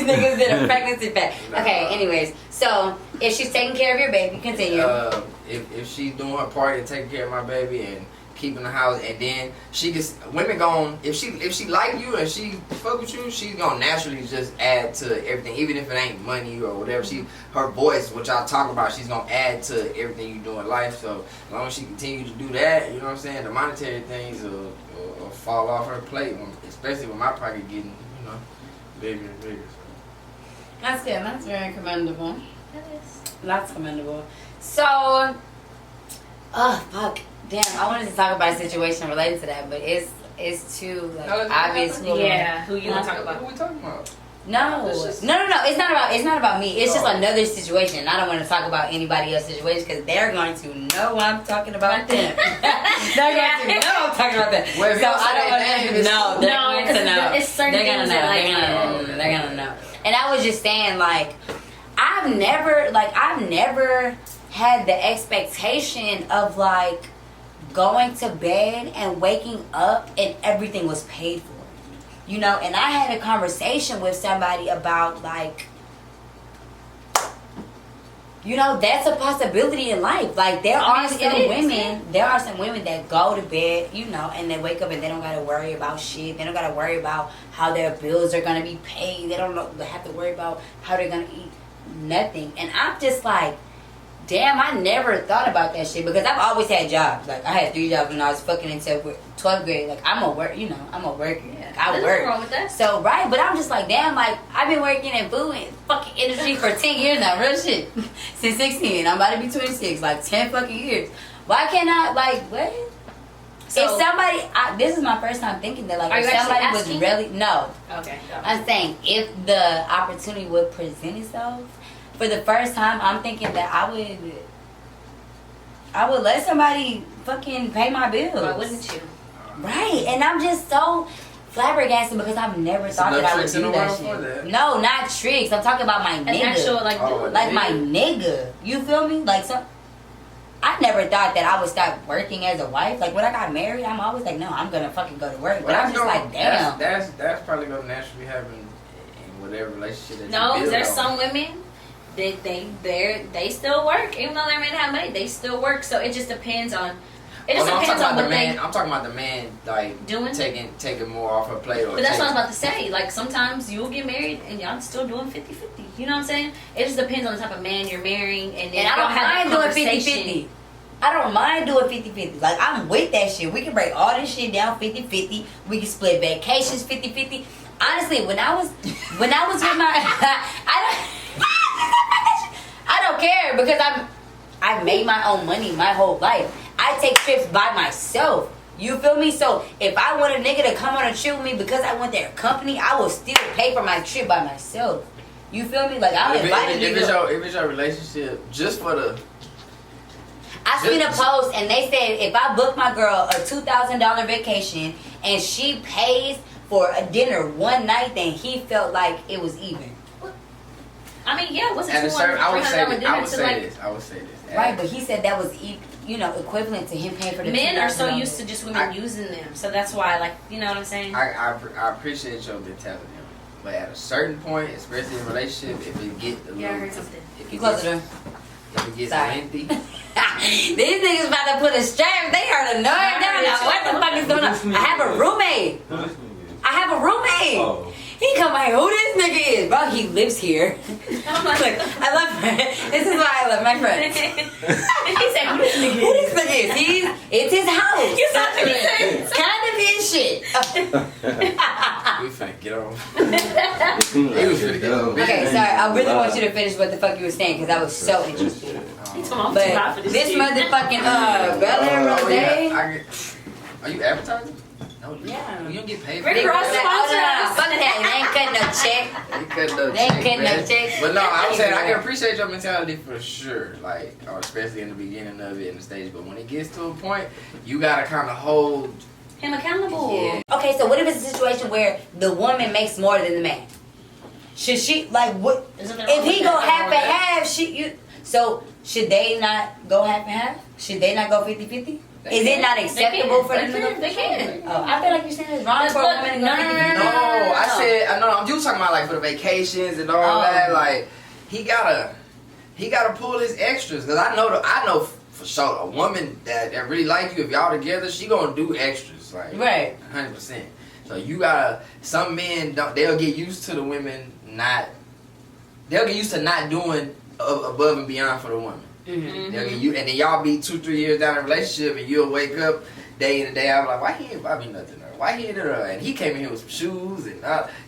niggas did a pregnancy pack. Okay, anyways. So, if she's taking care of your baby, continue. If she's doing her part and taking care of my baby and keeping the house, and then women gon' if she like you and she fuck with you, she's gonna naturally just add to everything, even if it ain't money or whatever. Her voice, which y'all talk about, she's gonna add to everything you do in life. So as long as she continues to do that, you know what I'm saying, the monetary things will fall off her plate, especially with my pocket getting bigger and bigger. So. That's good. That's very commendable. That is. That's commendable. So, fuck. Damn, I wanted to talk about a situation related to that, but it's too obvious. Yeah, who you want to talk about? Who we talking about? No. It's not about me. It's just another situation. I don't want to talk about anybody else's situation because they're going to know I'm talking about them. They're going to know I'm talking about them. Well, so I don't want to know. They're going to know. It's certain things that they're gonna know. And I was just saying, like, I've never had the expectation of like going to bed and waking up and everything was paid for. You know, and I had a conversation with somebody about like, you know, that's a possibility in life. Like there are some women that go to bed, you know, and they wake up and they don't gotta worry about shit. They don't gotta worry about how their bills are gonna be paid. They don't have to worry about how they're gonna eat. Nothing. And I'm just like, damn, I never thought about that shit because I've always had jobs. Like I had 3 jobs when I was fucking until 12th grade. Like I'm a worker. Like, I work. Nothing wrong with that. So right, but I'm just like, damn, like I've been working in food and fucking industry for 10 years now, real shit. Since 16, I'm about to be 26, like 10 fucking years. Why can't I like what? So, if somebody, this is my first time thinking that like if somebody was really Okay. I'm saying if the opportunity would present itself. For the first time, I'm thinking that I would let somebody fucking pay my bills. Why wouldn't you? Right, and I'm just so flabbergasted because I've never thought that I would do that shit. No, not tricks. I'm talking about my nigga. Actual, like my nigga. You feel me? Like I never thought that I would start working as a wife. Like when I got married, I'm always like, no, I'm gonna fucking go to work. But I'm just like, damn. That's probably gonna naturally happen in whatever relationship that you build. No, there's some women. They still work even though their men have money. They still work, so it just depends on. It just depends on what I'm talking about the man like doing taking more off her plate. But that's what I was about to say. Like sometimes you'll get married and y'all still doing 50-50. You know what I'm saying? It just depends on the type of man you're marrying, and I don't mind doing 50-50. I don't mind doing 50-50. Like I'm with that shit. We can break all this shit down 50-50. We can split vacations 50-50. Honestly, when I was with my I don't care because I've made my own money my whole life. I take trips by myself. You feel me? So if I want a nigga to come on a trip with me because I want their company, I will still pay for my trip by myself. You feel me? Like I'm inviting you. If it's your relationship, just for the. I seen a post and they said if I book my girl a $2,000 vacation and she pays for a dinner one night, then he felt like it was even. I mean, yeah, what's it? I would say this. Right, but he said that was, equivalent to him paying for the men are so used to just women using them, so that's why, like, you know what I'm saying? I appreciate your mentality, but at a certain point, especially in a relationship, if it gets a little, I heard something. If it gets lengthy. These niggas about to put a strap. They heard a noise. They don't know what the fuck is going on. I have a roommate. Oh. He come like, who this nigga is? Bro, he lives here. I'm like, I love him. This is why I love my friends. He said, who this nigga is? Who this nigga is? It's his house. You saw what he said? It's kind of his shit. We finna get on. Okay, sorry. I really want you to finish what the fuck you were saying because I was so interested. But this motherfucking Bel Air Rosé. Are you advertising? No, yeah. You don't get paid for Rick Ross sponsor us. Fuck that. They ain't cutting no check. They ain't cutting no check. But no, I was saying I can appreciate your mentality for sure. Like, or especially in the beginning of it in the stage. But when it gets to a point, you gotta kind of hold him accountable. Yeah. Okay, so what if it's a situation where the woman makes more than the man? Should she like what? If he go half and half, so should they not go half and half? Should they not go 50-50? Is it not acceptable for them to go? They can. Oh, I feel like you're saying it's wrong for a woman to go 50-50. No, I said, I'm just talking about like for the vacations and all that. Like, he gotta pull his extras. Cause I know for sure a woman that really like you, if y'all together, she gonna do extras. Like, right. 100%. So you gotta, some men, they'll get used to the women they'll get used to not doing above and beyond for the woman. Mm-hmm. They'll get you, and then y'all be 2-3 years down in a relationship, and you'll wake up day in and day out, like, why he ain't buy me nothing? Or why he ain't and he came in here with some shoes and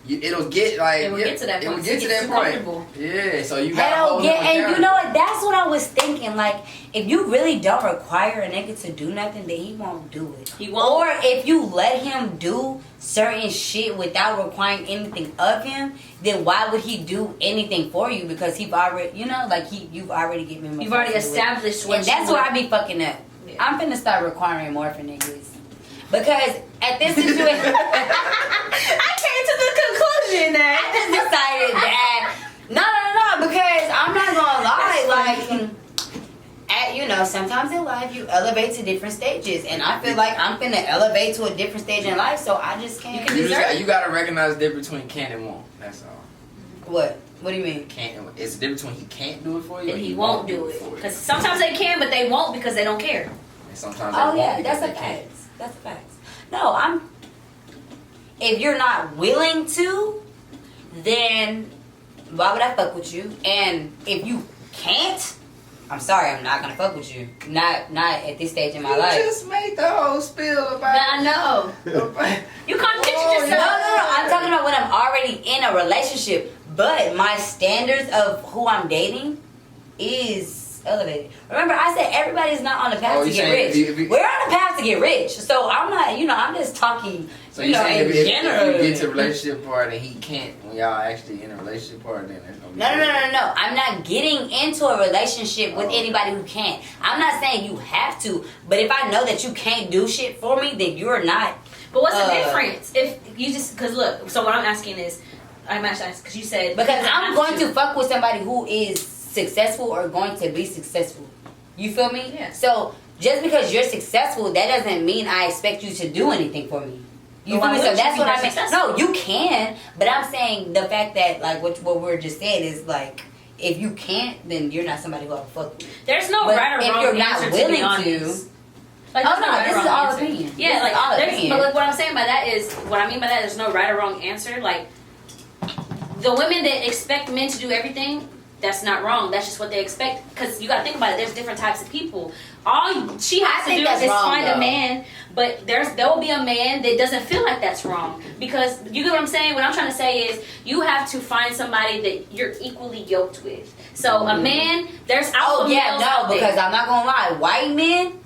it'll get like it would get to that point. It would get to that point. Yeah, so you got Hell yeah, and you know what? That's what I was thinking. Like, if you really don't require a nigga to do nothing, then he won't do it. He won't. Or if you let him do certain shit without requiring anything of him, then why would he do anything for you? Because you've already, you've already given him. You've already established what. And that's where I be fucking up. Yeah. I'm finna start requiring more for niggas. Because at this situation, I came to the conclusion that I just decided that no, because I'm not gonna lie, sometimes in life you elevate to different stages, and I feel like I'm finna elevate to a different stage in life, so I just can't. You gotta recognize the difference between can and won't. That's all. What? What do you mean? Can't. It's the difference between he can't do it for you and he won't do it. Because sometimes they can, but they won't because they don't care. And sometimes they won't because they can't. That's a fact. No, if you're not willing to, then why would I fuck with you? And if you can't, I'm sorry, I'm not gonna fuck with you. Not at this stage in my life. You just made the whole spiel about. I know. You contradicted yourself. No. I'm talking about when I'm already in a relationship, but my standards of who I'm dating is elevated. Remember, I said everybody's not on the path to get rich. We're on the path to get rich, so I'm not. I'm just talking. So you saying if you get to a relationship part and he can't, when y'all actually in a relationship part, then there's no. I'm not getting into a relationship with anybody who can't. I'm not saying you have to, but if I know that you can't do shit for me, then you're not. But what's the difference? If you because look, so what I'm asking is, I'm asking because you said because I'm going to fuck with somebody who is successful or going to be successful. You feel me? Yeah. So just because you're successful, that doesn't mean I expect you to do anything for me. You feel me? So that's what I mean. No, you can, but I'm saying the fact that like what we're just saying is like if you can't, then you're not somebody who I'll fuck with. There's no right or wrong if you're not answer, willing to. Like, this is all opinion. Yeah, like all opinion. But like, what I'm saying by that is what I mean by that there's no right or wrong answer. Like the women that expect men to do everything. That's not wrong. That's just what they expect. Because you got to think about it. There's different types of people. All she has to do is find a man. But there will be a man that doesn't feel like that's wrong. Because you get what I'm saying? What I'm trying to say is you have to find somebody that you're equally yoked with. So a man, there's alpha males out there. Because I'm not going to lie. White men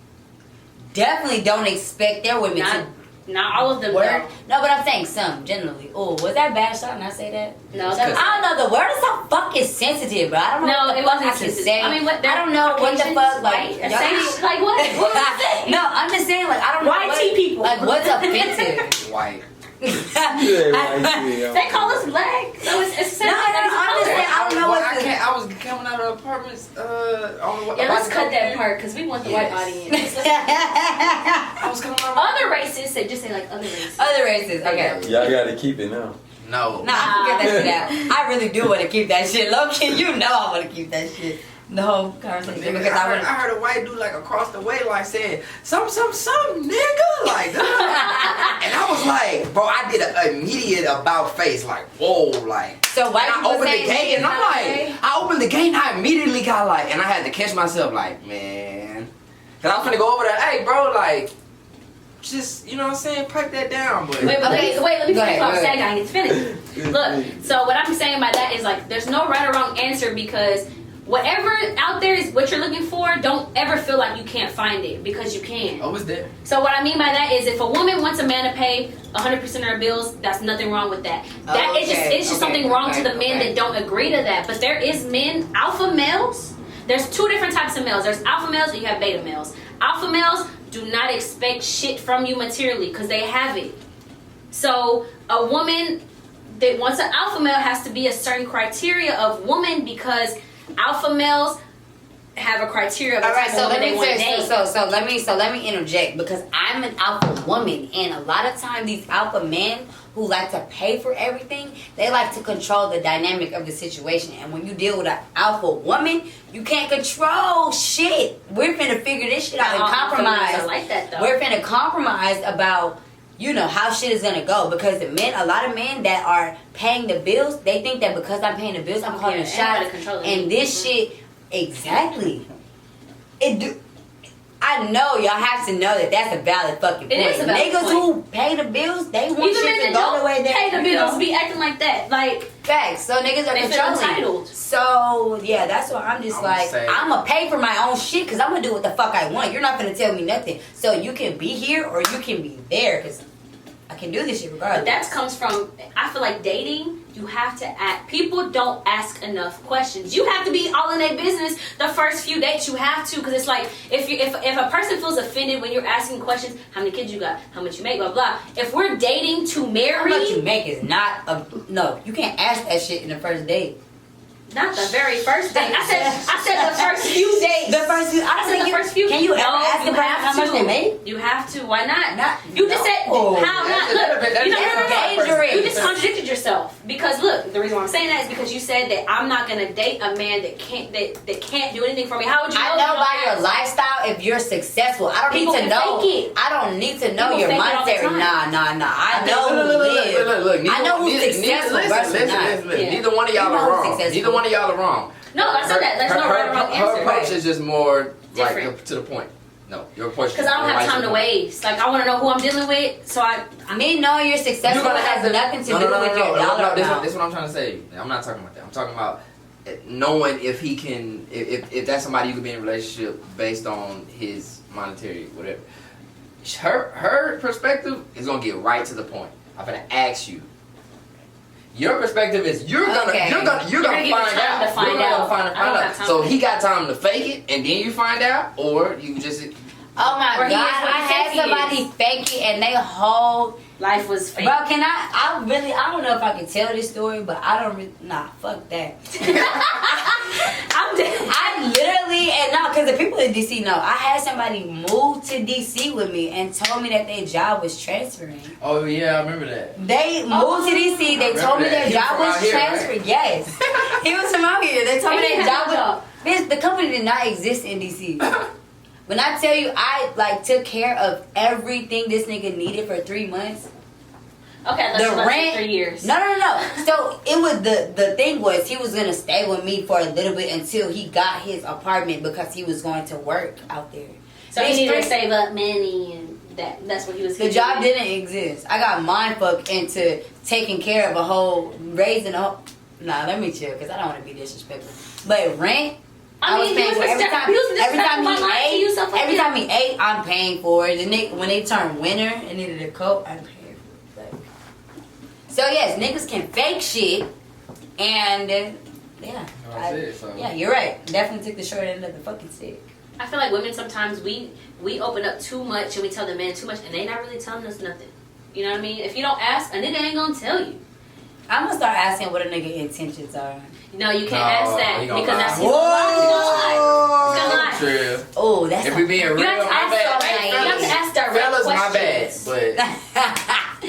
definitely don't expect their women to. Not all of them. Word? No, but I'm saying some, generally. Oh, was that bad shot? Did I say that? No, I don't know. The word is so fucking sensitive, bro. I don't know what the fuck I can say. I mean, I don't know what the fuck, like what? What was that? No, I'm just saying, like, I don't know. White people. Like, what's offensive? White. They call us black, so it's no, I'm just saying, I don't know what I was coming out of apartments. Let's cut that part because we want the white audience. I was coming out of other races. So just say like other races. Other races. Okay. Y'all gotta keep it now. No. I forget that shit out. I really do want to keep that shit. Low-key, I want to keep that shit. The whole conversation because I heard a white dude like across the way like saying some nigga like that. And I was like, bro, I did an immediate about face like whoa like. So why I opened the gate and I'm like, I opened the gate and I immediately got like, and I had to catch myself like, man, cause I was finna go over there, hey bro, like, just you know what I'm saying, pipe that down, but wait, let me finish what I'm saying. I need to finish. Look, so what I'm saying by that is like, there's no right or wrong answer because. Whatever out there is what you're looking for, don't ever feel like you can't find it because you can. Oh, it's there. So what I mean by that is if a woman wants a man to pay 100% of her bills, that's nothing wrong with that. It's just something wrong to the men that don't agree to that. But there is men, alpha males. There's two different types of males. There's alpha males and you have beta males. Alpha males do not expect shit from you materially because they have it. So a woman that wants an alpha male has to be a certain criteria of woman because alpha males have a criteria of the type of woman they want to date. So let me interject because I'm an alpha woman and a lot of times these alpha men who like to pay for everything, they like to control the dynamic of the situation. And when you deal with an alpha woman, you can't control shit. We're finna figure this shit out and compromise. I like that though. We're finna compromise about how shit is gonna go because a lot of men that are paying the bills, they think that because I'm paying the bills, I'm calling the shots, and this shit, exactly. I know y'all have to know that that's a valid fucking point. It is a valid Niggas point. who pay the bills, they want Even shit to go the way they pay the bills, be acting like that. Like, facts. So niggas are they feel controlling. entitled. So yeah, that's why I'm just like, I'm gonna pay for my own shit because I'm gonna do what the fuck I want. You're not gonna tell me nothing. So you can be here or you can be there because I can do this shit regardless. But that comes from, I feel like dating, you have to ask. People don't ask enough questions. You have to be all in their business the first few dates. You have to, because it's like if a person feels offended when you're asking questions, how many kids you got, how much you make, blah blah. If we're dating to marry, how much you make is not a no. You can't ask that shit in the first date. Not the very first date. I said the first few dates. The first few. I said the first few. Can you ever ask them how much they make? You have to. Why not? You just said how not. Look, dangerous. You just contradicted yourself because look. The reason why I'm saying that is because you said that I'm not gonna date a man that can't do anything for me. How would you know? I know by your lifestyle if you're successful. I don't need to know. I don't need to know your monetary. Nah. I know who lives. Look. I know who's successful versus not. Listen. Neither one of y'all are wrong. Neither one of y'all are wrong. No, I said that. There's no right or wrong answer. Her approach is just more different. like to the point. No, your approach. Because I don't have time to waste. Like I want to know who I'm dealing with, so me knowing you're successful has nothing to do with your dollar amount. This is what I'm trying to say. I'm not talking about that. I'm talking about knowing if he can, if that's somebody you could be in a relationship based on his monetary whatever. Her perspective is gonna get right to the point. I'm gonna ask you. Your perspective is you're gonna find out. You're gonna find out. So he got time to fake it and then you find out, or you just. Oh my god! I had somebody fake it and they whole life was fake. Bro, can I don't know if I can tell this story, but I don't really. Nah, fuck that. I literally and no, because the people in DC know. I had somebody move to DC with me and told me that their job was transferring. Oh yeah, I remember that. They moved to DC. They told me their job was transferring. Yes, he was from out here. They told me their job was. Bitch, the company did not exist in DC. When I tell you, I took care of everything this nigga needed for 3 months. Okay, that's the rent. 3 years. No. So it was the thing was he was gonna stay with me for a little bit until he got his apartment because he was going to work out there. So he needed to save up money and that's what he was. The job didn't exist. I got mind fucked into taking care of a whole raising up. Nah, let me chill because I don't want to be disrespectful. But rent. I was paying for every time he ate, I'm paying for it. And when they turn winter and needed a coat, I'm paying for it. So yes, niggas can fake shit, and yeah, you're right. Definitely took the short end of the fucking stick. I feel like women sometimes we open up too much and we tell the man too much, and they not really telling us nothing. You know what I mean? If you don't ask, a nigga ain't gonna tell you. I'm gonna start asking what a nigga intentions are. No, you can't ask that because that's he's gonna lie. He's gonna lie. Oh, that's if we being real, you have to ask direct questions. My bad, but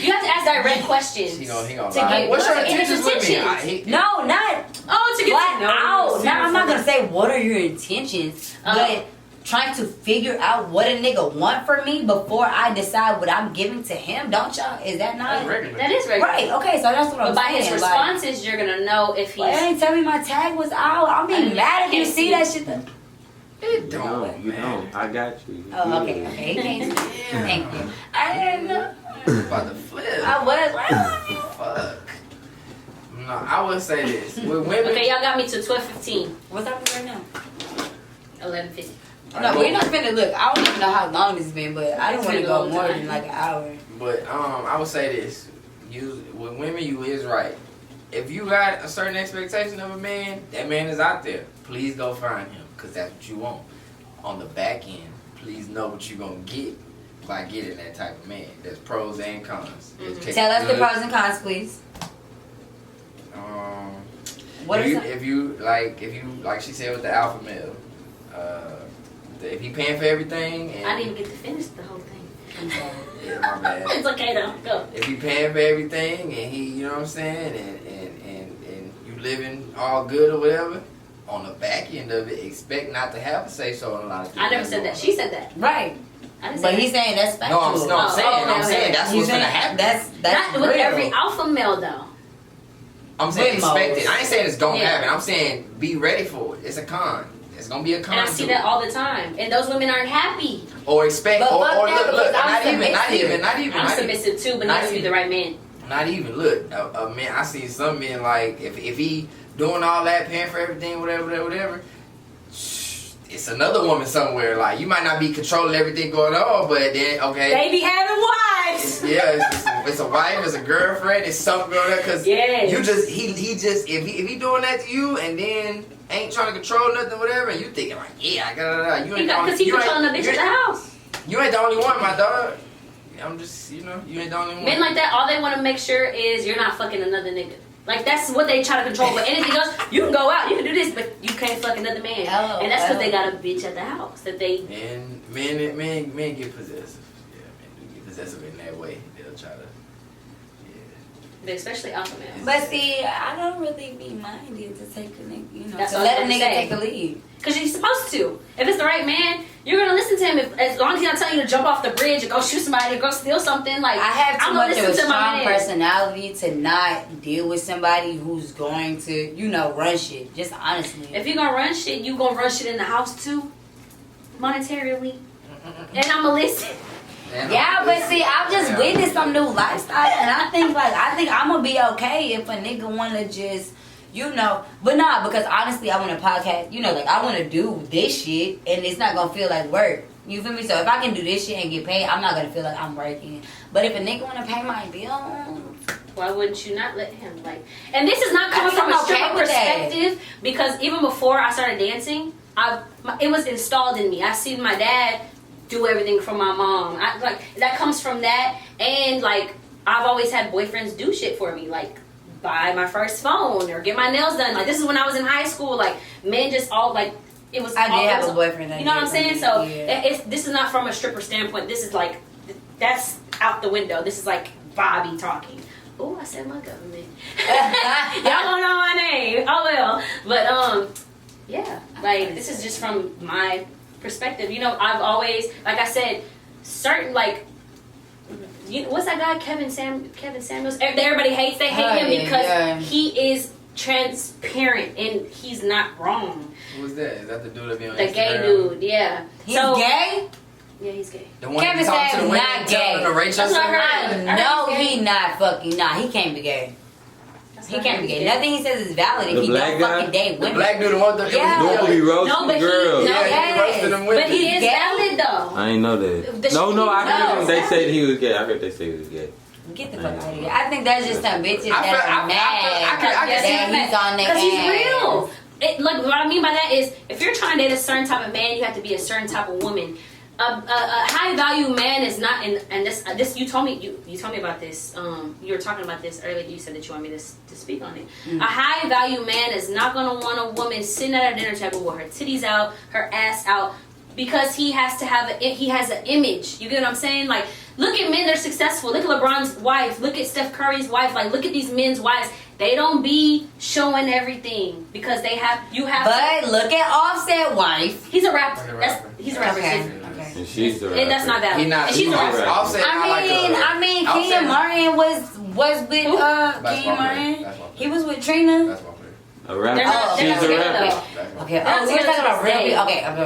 you have to ask direct questions. He gonna lie. What's your intentions with me? No, not to get flat to know out. Now I'm not gonna say what are your intentions, but trying to figure out what a nigga want from me before I decide what I'm giving to him. Don't y'all? Is that not? That is regular. Right. Okay. So that's what I'm saying. But by his responses, you're gonna know if he's. They ain't tell me my tag was out. I'm being mad if you see that shit. It don't. You don't. I got you. Oh, okay. Thank you. I didn't know. About to flip. I was right. Fuck. No, I would say this. With women. Okay, y'all got me to 12:15. What's happening right now? 11:50. No, we're not finna look. I don't even know how long this has been, but I don't want to go more than like an hour. But I would say this: with women, you is right. If you got a certain expectation of a man, that man is out there. Please go find him, cause that's what you want. On the back end, please know what you're gonna get by getting that type of man. There's pros and cons. Mm-hmm. Tell us the pros and cons, please. If you like she said with the alpha male. If he paying for everything, and I didn't even get to finish the whole thing. Yeah, my bad. It's okay though. Go. If he paying for everything, and he, you know what I'm saying, and you living all good or whatever, on the back end of it, expect not to have a say so in a lot of things. I never said that. She said that. Right. But he's saying that's factual. I'm saying that's what's gonna happen. That's not with every alpha male though. I'm saying expect it. I ain't saying it's gonna happen. I'm saying be ready for it. It's a con. It's gonna be a con. And I see that all the time. And those women aren't happy. Or expect, or look, not even. I'm submissive too, but not to be the right man. Not even. Look, a man. I see some men like if he doing all that, paying for everything, whatever. It's another woman somewhere. Like you might not be controlling everything going on, but then okay. They be having wives. It's a wife, it's a girlfriend, it's something going on. Cause you just he just if he doing that to you and then ain't trying to control nothing, whatever, and you thinking like you ain't because he controlling the bitch at the house. You ain't the only one, my dog. I'm just you ain't the only one. Men like that, all they want to make sure is you're not fucking another nigga. Like that's what they try to control. But anything else, you can go out, you can do this, but you can't fuck another man. And that's because they got a bitch at the house that they. And men get possessive. Yeah, men do get possessive in that way. They'll try to. But especially alpha males. But see, I don't really be minded to take a nigga, that's to let a nigga take the lead. Because you're supposed to. If it's the right man, you're gonna listen to him. As long as he's not telling you to jump off the bridge and go shoot somebody or go steal something, like I have too much of a strong personality personality to not deal with somebody who's going to, run shit. Just honestly. If you're gonna run shit, you gonna run shit in the house too, monetarily, and I'ma listen. Yeah, but see, I've just witnessed some new lifestyle, and I think I'm gonna be okay if a nigga wanna just. But nah, because honestly, I want to podcast, I want to do this shit, and it's not going to feel like work. You feel me? So if I can do this shit and get paid, I'm not going to feel like I'm working. But if a nigga want to pay my bill, why wouldn't you not let him? And this is not coming from a stripper perspective, because even before I started dancing, it was installed in me. I seen my dad do everything for my mom. That comes from that, and I've always had boyfriends do shit for me, buy my first phone or get my nails done. This is when I was in high school. Men just all it was. I did have a boyfriend. You know what I'm saying? So this is not from a stripper standpoint. This is that's out the window. This is Bobby talking. Oh, I said my government. Y'all don't know my name. Oh well, but this is just from my perspective. I've always, I said, certain what's that guy, Kevin Samuels? Everybody hates. They hate him because he is transparent and he's not wrong. Who's that? Is that the dude that be on the Instagram? Gay dude? Yeah. He's gay. Yeah, he's gay. The one Kevin Samuels not gay. That's what I heard. No, he not fucking. Nah, he can't be gay. He can't be gay. Nothing he says is valid if he don't fucking date women. The black dude, the one that Normally roasting girls. He roasted them women. But he is valid though. I ain't know that. No, I heard him. They said he was gay. I heard they say he was gay. Get the fuck out of here. I think that's just some bitches that are mad that he's on their ass. Because he's real. What I mean by that is, if you're trying to date a certain type of man, you have to be a certain type of woman. A high value man is not, and this you told me about this. You were talking about this earlier. You said that you want me to speak on it. A high value man is not gonna want a woman sitting at a dinner table with her titties out, her ass out, because he has an image. You get what I'm saying? Look at men that are successful. Look at LeBron's wife. Look at Steph Curry's wife. Look at these men's wives. They don't be showing everything because you have. But look at Offset wife. He's a rapper. He's a rapper. Okay. And she's the rapper. And that's not valid. She's a rapper. Offset. I mean, Kenya Martin was with Kenya Martin. He was with Trina. That's my player. A rapper. She's a rapper. Okay. Oh, we're talking about real.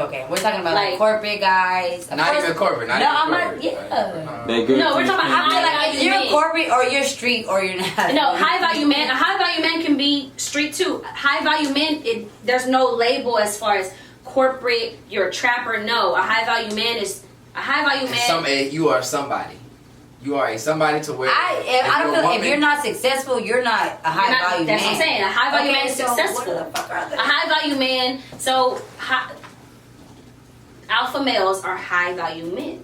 Okay. We're talking about corporate guys. Not even corporate. No, I'm not. Yeah. No, we're talking about high value. You're corporate or you're street or you're not. No, high value man. A high value man can be street too. High value men. There's no label as far as corporate. You're a trapper. No, a high value man is a high value man. You are somebody. You are somebody to where. I don't feel if you're not successful, you're not a high value man. That's what I'm saying. A high value man is successful. What the fuck are they? A high value man. So alpha males are high value men.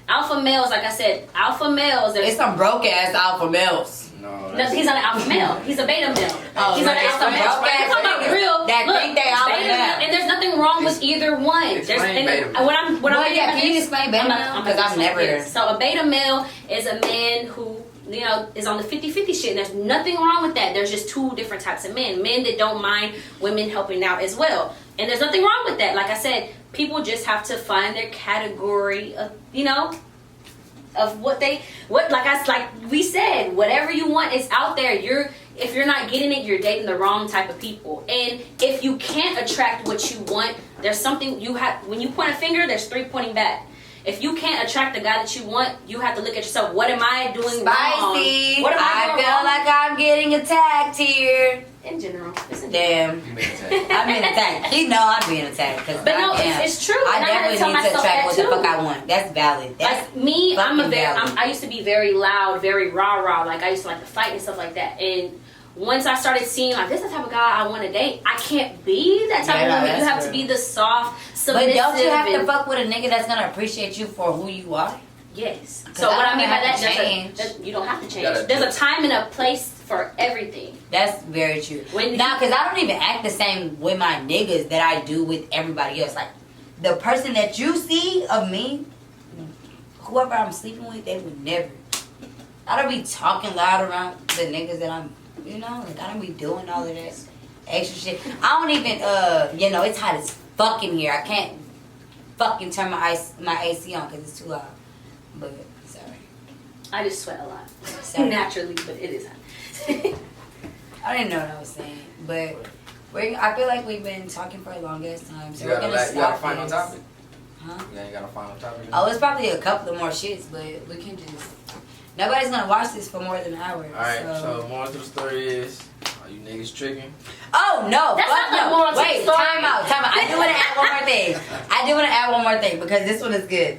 Alpha males, like I said, alpha males. It's some broke ass alpha males. No, he's not an alpha male. He's a beta male. He's not an alpha male. We're talking about real. Think they alpha male. And there's nothing wrong with either one. Can you explain beta male? Because I've never. So a beta male is a man who is on the 50-50 shit. And there's nothing wrong with that. There's just two different types of men. Men that don't mind women helping out as well. And there's nothing wrong with that. Like I said, people just have to find their category of, of like we said, whatever you want is out there. if you're not getting it, you're dating the wrong type of people. And if you can't attract what you want, there's something you have. When you point a finger, there's 3 pointing back. If you can't attract the guy that you want, you have to look at yourself. What am I doing Spicy. wrong? What am I doing feel wrong? like I'm getting attacked here. In general. Damn. You being attacked. I'm being attacked. You know I'm being attacked. But no, it's true. I And I had to tell definitely need to myself attract that what the too. fuck I want. That's valid. That's Like me, valid. I used to be very loud, very rah-rah. Like I used to like to fight and stuff like that. And once I started seeing like this is the type of guy I want to date, I can't be that type of woman. You have to be the soft, submissive. But don't you have to fuck with a nigga that's gonna appreciate you for who you are? Yes. So what I mean by that, change. you don't have to change. There's a time and a place for everything. That's very true. Now, because I don't even act the same with my niggas that I do with everybody else. Like, the person that you see of me, whoever I'm sleeping with, they would never. I don't be talking loud around the niggas that I'm, you know, like, I don't be doing all of that extra shit. I don't even, you know, it's hot as fuck in here. I can't fucking turn my AC on because it's too loud. But, sorry. I just sweat a lot. Sorry. Naturally, but it is hot. I didn't know what I was saying, but I feel like we've been talking for a long ass time, so You we're gonna stop. got a final this. topic? Huh? Yeah, you got a final topic? Oh, it's probably a couple of more shits, but we can just. Nobody's gonna watch this for more than an hour. Alright, so moral to the story is, are you niggas tricking? Oh no! That's fuck not the no. moral to the Wait, story. time out. I do want to add one more thing. Because this one is good.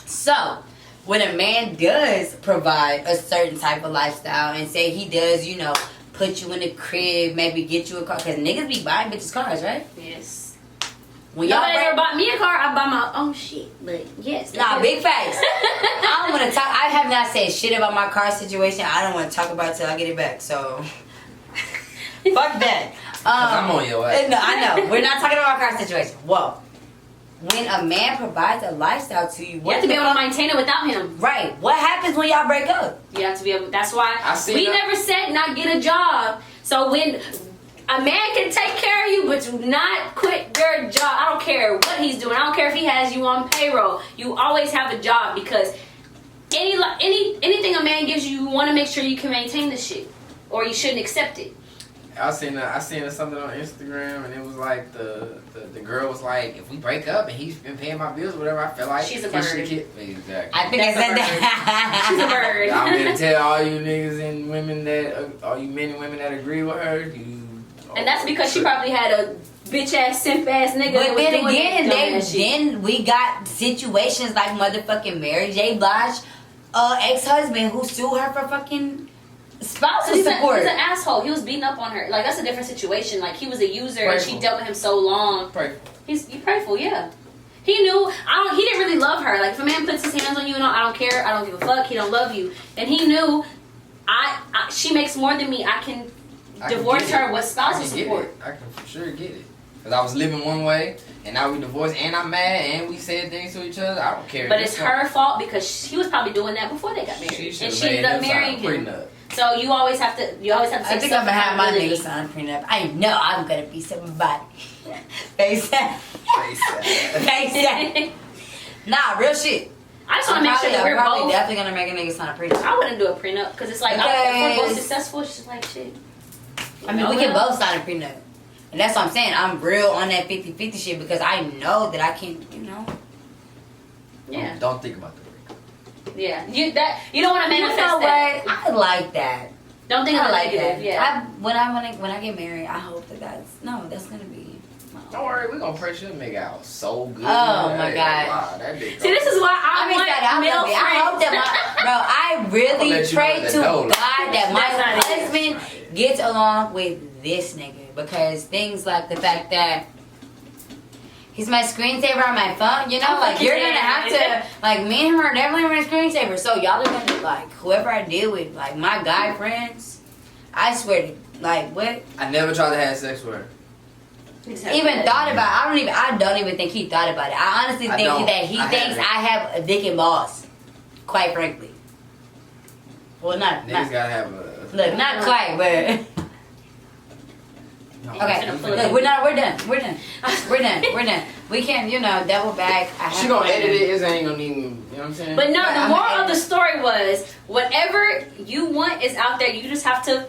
So, when a man does provide a certain type of lifestyle and say he does, you know, put you in the crib, maybe get you a car, because niggas be buying bitches cars, right? Yes. When y'all Nobody ever bought me a car. I buy my own shit. But yes. Nah, big facts. I don't want to talk. I have not said shit about my car situation. I don't want to talk about it till I get it back. So, fuck that. I'm on your ass. No, I know. We're not talking about my car situation. Whoa. When a man provides a lifestyle to you, You have to be able to maintain it without him. Right. What happens when y'all break up? You have to be able. That's why we that. never said not get a job. So when a man can take care of you, but do not quit your job. I don't care what he's doing. I don't care if he has you on payroll. You always have a job because anything a man gives you, you want to make sure you can maintain the shit, or you shouldn't accept it. I seen something on Instagram, and it was like the girl was like, if we break up and he's been paying my bills, whatever, I feel like She's a he should bird. Exactly. I think I said that. She's a bird. I'm gonna tell all you niggas and women all you men and women that agree with her, And that's because she probably had a bitch ass, simp ass nigga. But that then was doing again, that dumb ass shit. then we got situations like motherfucking Mary J. Blige, ex-husband who sued her for fucking spousal support. He's an asshole. He was beating up on her. Like, that's a different situation. Like, he was a user and she dealt with him so long. Pray. He's prayerful, yeah. He knew. He didn't really love her. Like, if a man puts his hands on you and all, I don't care. I don't give a fuck. He don't love you. And he knew, she makes more than me. I can divorce her with spousal support. I can for sure get it. Because I was living one way, and now we divorced, and I'm mad, and we said things to each other. I don't care. But it's her fault because she was probably doing that before they got married. And she ended up marrying him. So you always have to. I think I'm gonna have my nigga sign a prenup. I know I'm gonna be somebody. Face that. Nah, real shit. I just want to make sure that we're probably both. definitely gonna make a nigga sign a prenup. I wouldn't do a prenup because it's like if we're both successful, it's just like shit. I mean, we can both sign a prenup, and that's what I'm saying. I'm real on that 50-50 shit because I know that I can, you know. Yeah. Don't think about the break. Yeah, you don't want to manifest You know that. what? I like that. Don't think of the like negative. that. Yeah. When I get married, I hope that's gonna be. Don't worry, we're gonna press your nigga out so good. Oh my God. Wow, that big See, this is why I want male friends. I hope that I really pray to God that my husband gets along with this nigga because things like the fact that he's my screensaver on my phone, you know, like you're gonna have to, like me and him are definitely my screensaver. So y'all are gonna like whoever I deal with, like my guy friends. I swear to, like what? I never tried to have sex with her. Even thought about it. I don't even think he thought about it. I honestly think that he thinks I have a dick and balls. Quite frankly. Well, not gotta have a look, not quite, but okay. Look, we're done. We can, double back. She gonna edit it. It ain't gonna even. You know what I'm saying? But no, the moral of the story was whatever you want is out there. You just have to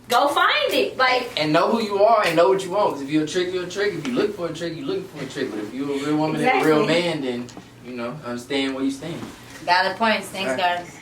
go find it. Like, and know who you are and know what you want. Because if you're a trick, you're a trick. If you look for a trick, you looking for a trick. But if you're a real woman and a real man, then you know understand where you stand. Valid points. Thanks, guys.